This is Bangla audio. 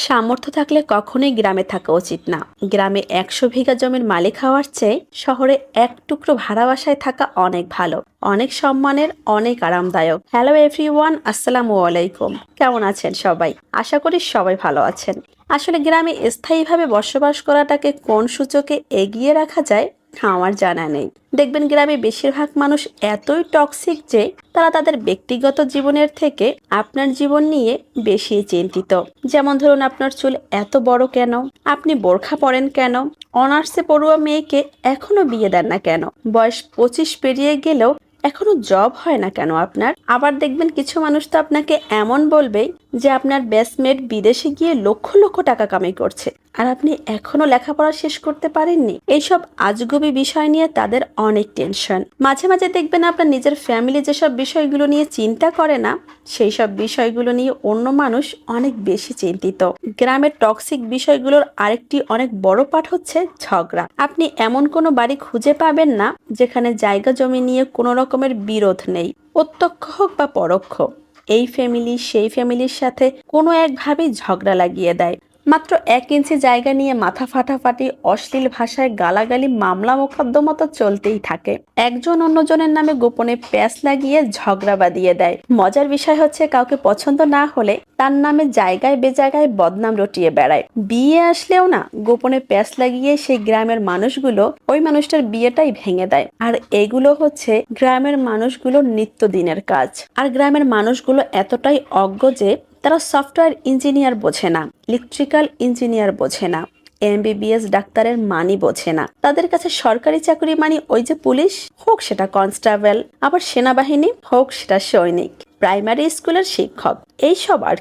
সামর্থ্য থাকলে কখনোই গ্রামে থাকা উচিত না। গ্রামে ১০০ বিঘা জমির মালিক হওয়ার চেয়ে শহরে এক টুকরো ভাড়া বাসায় থাকা অনেক ভালো, অনেক সম্মানের, অনেক আরামদায়ক। হ্যালো এভরিওয়ান, আসসালামু আলাইকুম। কেমন আছেন সবাই? আশা করি সবাই ভালো আছেন। আসলে গ্রামে স্থায়ীভাবে বসবাস করাটাকে কোন সূচকে এগিয়ে রাখা যায় আমার জানা নেই। দেখবেন গ্রামে বেশিরভাগ মানুষ এতই টক্সিক যে তারা তাদের ব্যক্তিগত জীবনের থেকে আপনার জীবন নিয়ে বেশি চিন্তিত। যেমন ধরুন, আপনার চুল এত বড় কেন, আপনি বোরখা পরেন কেন, অনার্সে পড়ুয়া মেয়েকে এখনো বিয়ে দেন না কেন, বয়স 25 পেরিয়ে গেলেও এখনো জব হয় না কেন আপনার। আবার দেখবেন কিছু মানুষ তো আপনাকে এমন বলবে যে আপনার ব্যাচমেট বিদেশে গিয়ে লক্ষ লক্ষ টাকা কামাই করছে আর আপনি এখনো লেখাপড়া শেষ করতে পারেননি। এইসব আজগুবি বিষয় নিয়ে তাদের অনেক টেনশন। মাঝে মাঝে দেখবেন আপনার নিজের ফ্যামিলি যেসব বিষয়গুলো নিয়ে চিন্তা করে না, সেই সব বিষয়গুলো নিয়ে অন্য মানুষ অনেক বেশি চিন্তিত। গ্রামের টক্সিক বিষয়গুলোর আরেকটি অনেক বড় পাঠ হচ্ছে ঝগড়া। আপনি এমন কোনো বাড়ি খুঁজে পাবেন না যেখানে জায়গা জমি নিয়ে কোনো রকমের বিরোধ নেই, প্রত্যক্ষ হোক বা পরোক্ষ। এই ফ্যামিলি সেই ফ্যামিলির সাথে কোনো একভাবেই ঝগড়া লাগিয়ে দেয়। মাত্র 1 ইঞ্চি জায়গা নিয়ে মাথা ফাটাফাটি, অশ্লীল ভাষায় গালাগালি, মামলা মোকদ্দমা তো চলতেই থাকে। একজন অন্যজনের নামে গোপনে প্যাঁচ লাগিয়ে ঝগড়া বাঁধিয়ে দেয়। মজার বিষয় হচ্ছে, কাউকে পছন্দ না হলে তার নামে জায়গায় বেজায়গায় বদনাম রটিয়ে বেড়ায়। বিয়ে আসলেও না, গোপনে প্যাঁচ লাগিয়ে সেই গ্রামের মানুষগুলো ওই মানুষটার বিয়েটাই ভেঙে দেয়। আর এগুলো হচ্ছে গ্রামের মানুষগুলোর নিত্যদিনের কাজ। আর গ্রামের মানুষগুলো এতটাই অজ্ঞ যে তারা সফটওয়্যার ইঞ্জিনিয়ার বোঝে না, ইলেকট্রিক্যাল ইঞ্জিনিয়ার বোঝে না, MBBS ডাক্তারের মানি বোঝে না। তাদের কাছে সরকারি চাকরি মানে ওই যে পুলিশ হোক সেটা কনস্টেবল, আবার সেনাবাহিনী হোক সেটা সৈনিক, প্রাইমারি স্কুলের শিক্ষক, এইসব আর